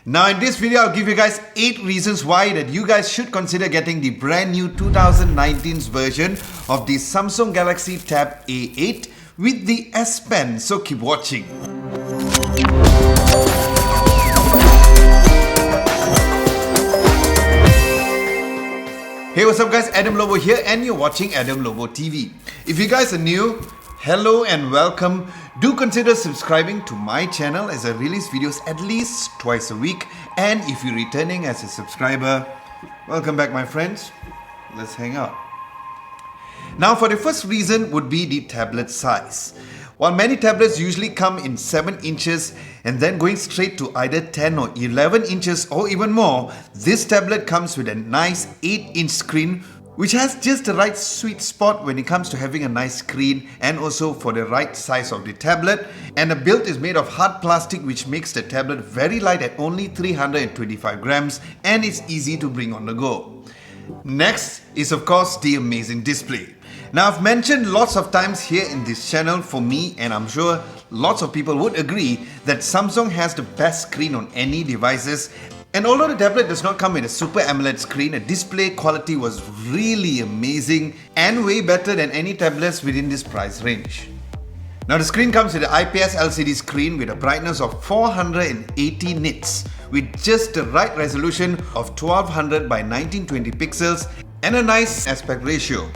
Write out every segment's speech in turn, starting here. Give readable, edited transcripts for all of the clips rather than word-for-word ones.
Now in this video, I'll give you guys 8 reasons why that you guys should consider getting the brand new 2019's version of the Samsung Galaxy Tab A8 with the S Pen. So keep watching. Hey, what's up guys, Adam Lobo here and you're watching Adam Lobo TV. If you guys are new, hello and welcome. Do consider subscribing to my channel as I release videos at least twice a week. And if you're returning as a subscriber, welcome back my friends. Let's hang out. Now for the first reason would be the tablet size. While many tablets usually come in 7 inches and then going straight to either 10 or 11 inches or even more, this tablet comes with a nice 8-inch screen which has just the right sweet spot when it comes to having a nice screen and also for the right size of the tablet. And the build is made of hard plastic which makes the tablet very light at only 325 grams and it's easy to bring on the go. Next is of course the amazing display. Now I've mentioned lots of times here in this channel, for me and I'm sure lots of people would agree that Samsung has the best screen on any devices. And although the tablet does not come with a Super AMOLED screen, the display quality was really amazing and way better than any tablets within this price range. Now the screen comes with an IPS LCD screen with a brightness of 480 nits with just the right resolution of 1200 by 1920 pixels and a nice aspect ratio.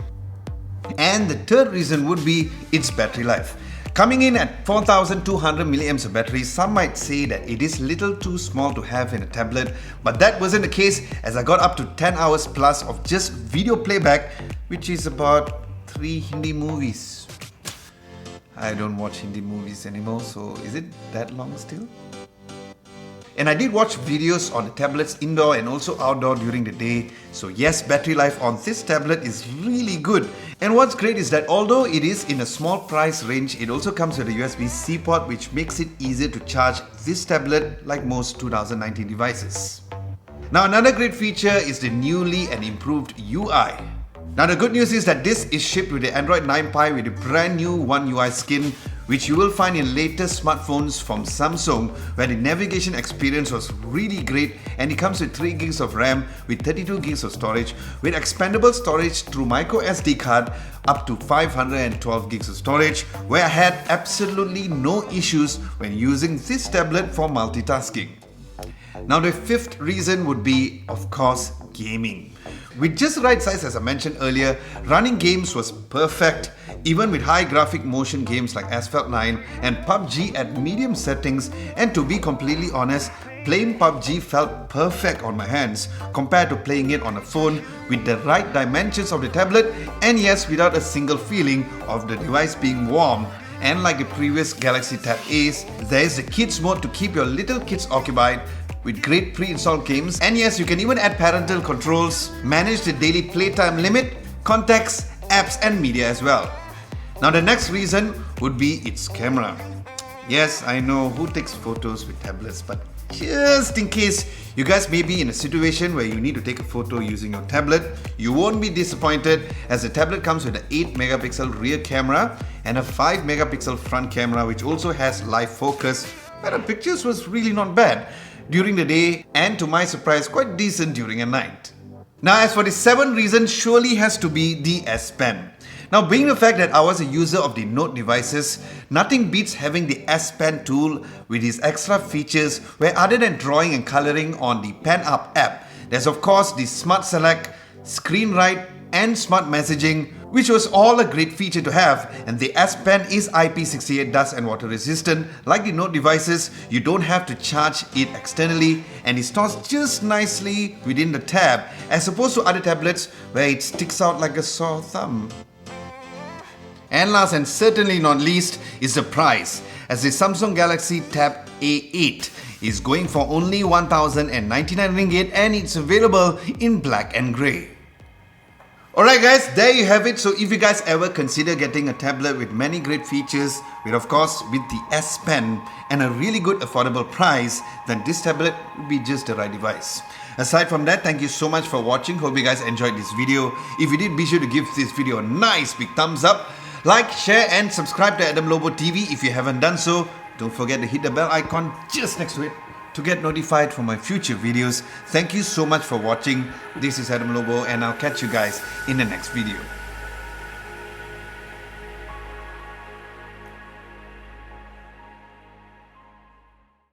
And the third reason would be its battery life. Coming in at 4200 milliamps of battery, some might say that it is little too small to have in a tablet, but that wasn't the case as I got up to 10 hours plus of just video playback, which is about 3 Hindi movies. I don't watch Hindi movies anymore, so is it that long still? And I did watch videos on the tablets indoor and also outdoor during the day. So yes, battery life on this tablet is really good. And what's great is that although it is in a small price range, it also comes with a USB-C port which makes it easier to charge this tablet like most 2019 devices. Now another great feature is the newly and improved UI. Now the good news is that this is shipped with the Android 9 Pie with the brand new One UI skin, which you will find in latest smartphones from Samsung, where the navigation experience was really great and it comes with 3 gigs of RAM with 32 gigs of storage with expandable storage through micro SD card up to 512 gigs of storage, where I had absolutely no issues when using this tablet for multitasking. Now the fifth reason would be, of course, gaming. With just the right size, as I mentioned earlier, running games was perfect, even with high graphic motion games like Asphalt 9 and PUBG at medium settings. And to be completely honest, playing PUBG felt perfect on my hands compared to playing it on a phone with the right dimensions of the tablet and yes, without a single feeling of the device being warm. And like the previous Galaxy Tab A's, there is the kids mode to keep your little kids occupied with great pre-installed games, and yes, you can even add parental controls, manage the daily playtime limit, contacts, apps and media as well. Now the next reason would be its camera. Yes, I know who takes photos with tablets, but just in case you guys may be in a situation where you need to take a photo using your tablet, you won't be disappointed as the tablet comes with an 8 megapixel rear camera and a 5 megapixel front camera which also has live focus, where the pictures was really not bad during the day and to my surprise quite decent during a night. Now as for the 7th reason, surely has to be the S Pen. Now being the fact that I was a user of the Note devices, nothing beats having the S Pen tool with its extra features where other than drawing and coloring on the Pen Up app, there's of course the Smart Select, Screen Write and Smart Messaging, which was all a great feature to have. And the S Pen is IP68 dust and water resistant. Like the Note devices, you don't have to charge it externally and it stores just nicely within the tab as opposed to other tablets where it sticks out like a sore thumb. And last and certainly not least is the price, as the Samsung Galaxy Tab A8 is going for only 1099 ringgit and it's available in black and grey. Alright guys, there you have it. So if you guys ever consider getting a tablet with many great features, with of course with the S Pen and a really good affordable price, then this tablet would be just the right device. Aside from that, thank you so much for watching. Hope you guys enjoyed this video. If you did, be sure to give this video a nice big thumbs up. Like, share and subscribe to Adam Lobo TV if you haven't done so. Don't forget to hit the bell icon just next to it to get notified for my future videos. Thank you so much for watching. This is Adam Lobo, and I'll catch you guys in the next video.